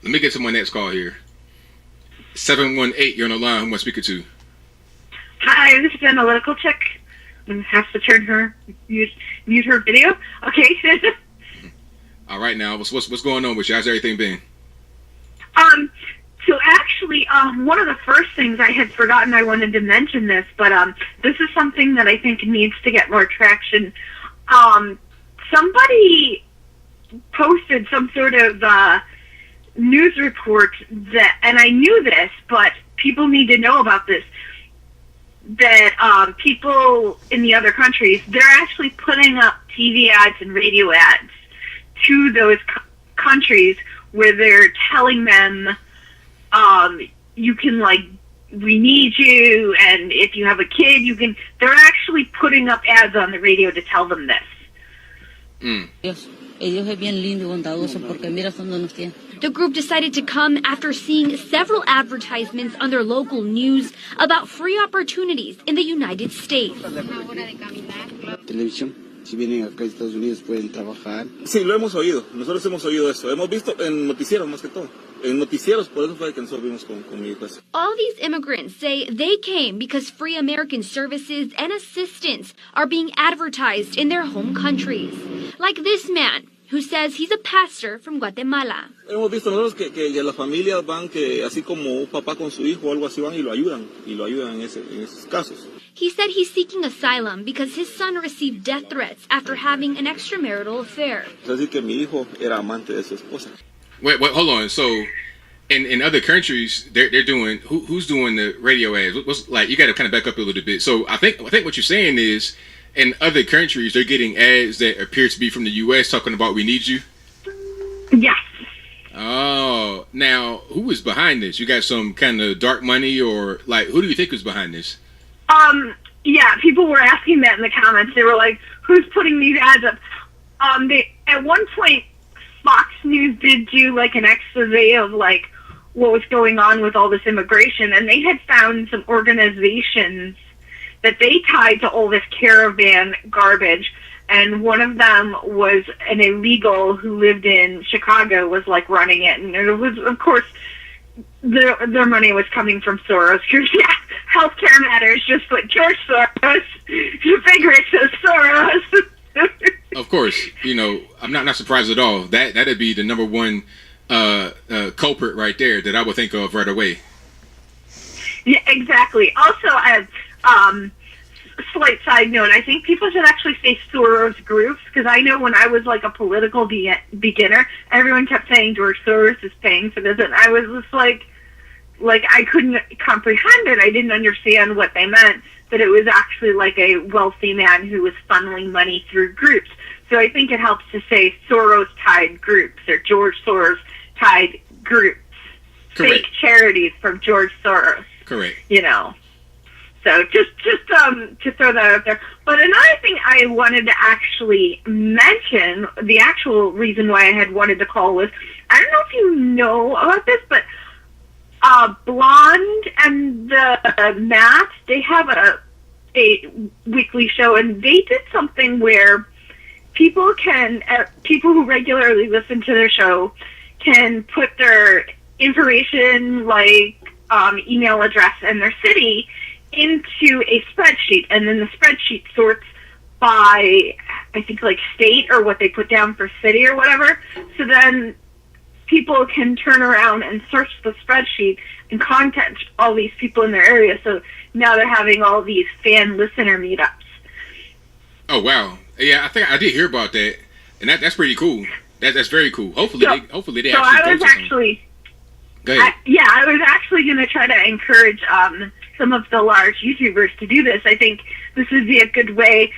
Let me get to my next call here. 718, you're on the line. Who am I speaking to? Hi, this is Analytical Chick. I'm have to turn her mute her video. Okay. All right, now what's going on with you? How's everything been? So actually, one of the first things I had forgotten I wanted to mention this, but this is something that I think needs to get more traction. Somebody posted some sort of news report that, and I knew this, but people need to know about this, that people in the other countries, they're actually putting up TV ads and radio ads to those countries where they're telling them, you can, like, we need you, and if you have a kid, you can. They're actually putting up ads on the radio to tell them this. The group decided to come after seeing several advertisements on their local news about free opportunities in the United States. Si vienen acá a Estados Unidos pueden trabajar. Sí, lo hemos oído. Nosotros hemos oído eso. Hemos visto en noticieros más que todo. En noticieros, por eso fue que nosotros vimos con mi hijo. All these immigrants say they came because free American services and assistance are being advertised in their home countries. Like this man, who says he's a pastor from Guatemala. Hemos visto nosotros que las familias van, que así como un papá con su hijo o algo así van y lo ayudan en esos casos. He said he's seeking asylum because his son received death threats after having an extramarital affair. Es decir, que mi hijo era amante de su esposa. Wait, hold on. So, in other countries, they're doing who's doing the radio ads? What's like? You got to kind of back up a little bit. So, I think what you're saying is, in other countries, they're getting ads that appear to be from the U.S. talking about we need you. Yes. Oh, now who is behind this? You got some kind of dark money, or like who do you think is behind this? Yeah, people were asking that in the comments. They were like, who's putting these ads up? At one point, Fox News did do like an expose of like what was going on with all this immigration, and they had found some organizations that they tied to all this caravan garbage, and one of them was an illegal who lived in Chicago was like running it, and it was, of course, their money was coming from Soros. Yeah, healthcare matters, just like George Soros, the big rich is Soros. Of course, you know, I'm not surprised at all. That'd be the number one culprit right there that I would think of right away. Yeah, exactly. Also, as slight side note, I think people should actually say Soros groups, because I know when I was like a political beginner, everyone kept saying George Soros is paying for this, and I was just like I couldn't comprehend it. I didn't understand what they meant, but it was actually like a wealthy man who was funneling money through groups. So I think it helps to say Soros-tied groups or George Soros-tied groups. Correct. Fake charities from George Soros. Correct. You know. So just to throw that out there. But another thing I wanted to actually mention, the actual reason why I had wanted to call was, I don't know if you know about this, but Blonde and the Matt, they have a weekly show, and they did something where people who regularly listen to their show can put their information, like email address and their city, into a spreadsheet, and then the spreadsheet sorts by, I think, like state or what they put down for city or whatever. So then people can turn around and search the spreadsheet and contact all these people in their area. So now they're having all these fan listener meetups. Oh wow! Yeah, I think I did hear about that, and that's pretty cool. That's very cool. Hopefully they so actually. I was actually. Go ahead. I was actually going to try to encourage some of the large YouTubers to do this. I think this would be a good way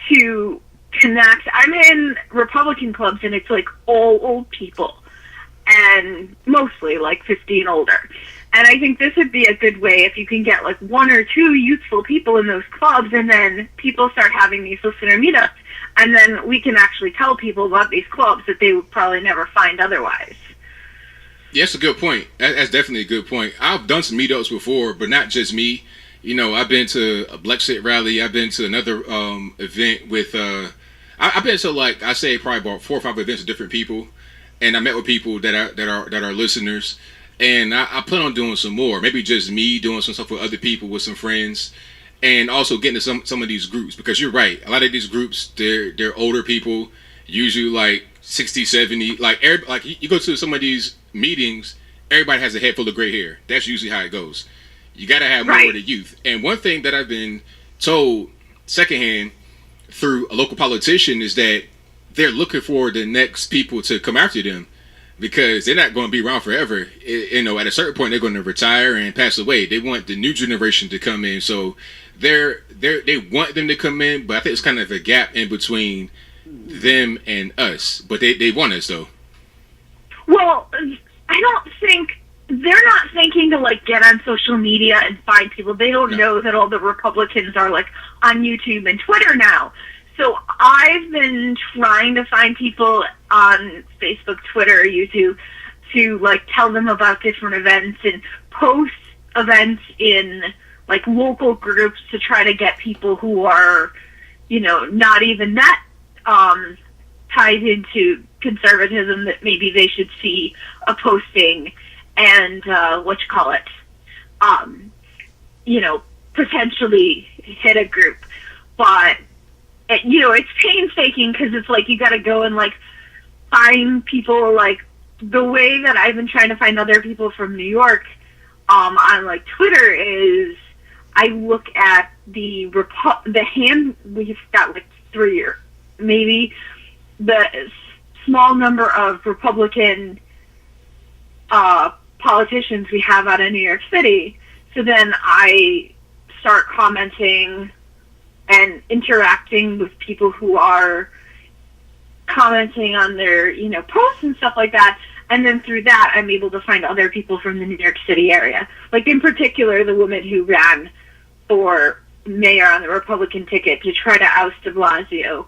to connect. I'm in Republican clubs, and it's like all old people, and mostly like 50 and older. And I think this would be a good way if you can get like one or two youthful people in those clubs, and then people start having these listener meetups, and then we can actually tell people about these clubs that they would probably never find otherwise. Yeah, that's a good point. That's definitely a good point. I've done some meetups before, but not just me. You know, I've been to a Blexit rally. I've been to another event with, I've been to, like, I say probably about 4 or 5 events with different people. and I met with people that are listeners, and I plan on doing some more. Maybe just me doing some stuff with other people, with some friends, and also getting to some of these groups, because you're right. A lot of these groups, they're older people, usually like 60, 70. Like you go to some of these meetings, everybody has a head full of gray hair. That's usually how it goes. You got to have more of the youth. And one thing that I've been told secondhand through a local politician is that they're looking for the next people to come after them, because they're not going to be around forever. At a certain point, they're going to retire and pass away. They want the new generation to come in. So they want them to come in, but I think it's kind of a gap in between them and us. But they want us, though. Well, I don't think they're not thinking to like get on social media and find people. They don't know that all the Republicans are like on YouTube and Twitter now. So I've been trying to find people on Facebook, Twitter, YouTube to like tell them about different events and post events in like local groups to try to get people who are, not even that tied into conservatism, that maybe they should see a posting and potentially hit a group. But it's painstaking, because it's like you got to go and like find people. Like the way that I've been trying to find other people from New York on like Twitter is I look at we've got like 3 or maybe the small number of Republican politicians we have out of New York City. So then I start commenting and interacting with people who are commenting on their, posts and stuff like that. And then through that, I'm able to find other people from the New York City area. Like in particular, the woman who ran for mayor on the Republican ticket to try to oust de Blasio,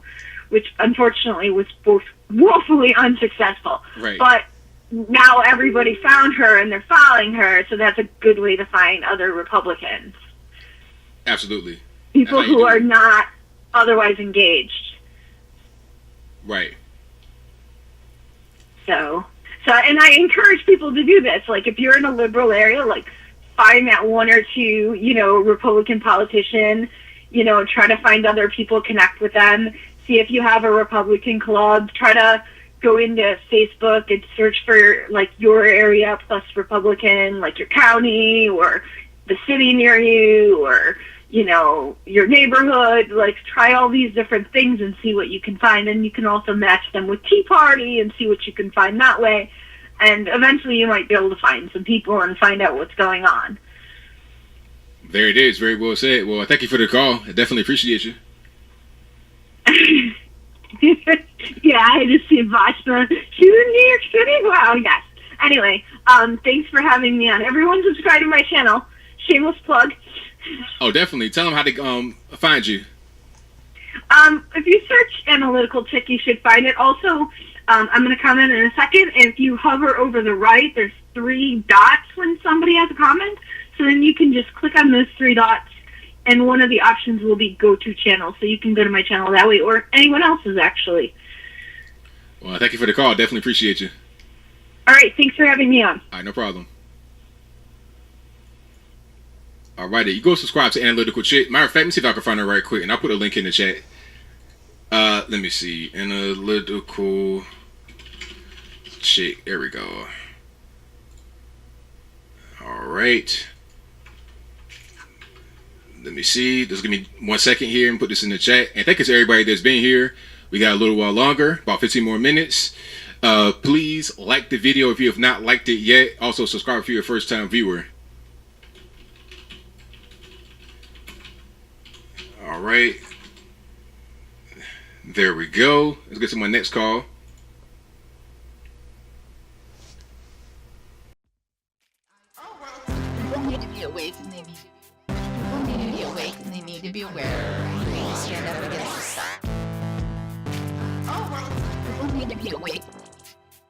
which unfortunately was both woefully unsuccessful. Right. But now everybody found her and they're following her, so that's a good way to find other Republicans. Absolutely. People who are not otherwise engaged. Right. So, and I encourage people to do this. Like, if you're in a liberal area, like, find that one or two, Republican politician, try to find other people, connect with them, see if you have a Republican club, try to go into Facebook and search for, like, your area plus Republican, like your county or the city near you or, your neighborhood. Like, try all these different things and see what you can find. And you can also match them with Tea Party and see what you can find that way. And eventually you might be able to find some people and find out what's going on. There it is. Very well said. Well, thank you for the call. I definitely appreciate you. Yeah, I just see Vashna. She's in New York City? Wow, yes. Anyway, thanks for having me on. Everyone subscribe to my channel. Shameless plug. Oh, definitely. Tell them how to find you. If you search Analytical Chick, you should find it. Also, I'm going to comment in a second. If you hover over the right, there's 3 dots when somebody has a comment. So then you can just click on those 3 dots, and one of the options will be go to channel. So you can go to my channel that way, or anyone else's, actually. Well, thank you for the call. Definitely appreciate you. All right. Thanks for having me on. All right. No problem. All righty. You go subscribe to Analytical Chick. Matter of fact, let me see if I can find her right quick, and I'll put a link in the chat. Let me see. Analytical Chick. There we go. All right. Let me see. Just give me 1 second here and put this in the chat. And thank you to everybody that's been here. We got a little while longer, about 15 more minutes. Please like the video if you have not liked it yet. Also, subscribe if you're a first-time viewer. All right. There we go. Let's get to my next call. People need to be awake and they need to be aware. They need to stand up against the stuff. People need to be awake.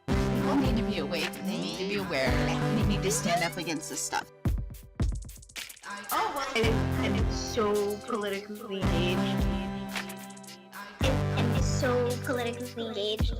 People need to be awake and they need to be aware. They need to stand up against the stuff. And it's so politically engaged. And it's so politically engaged.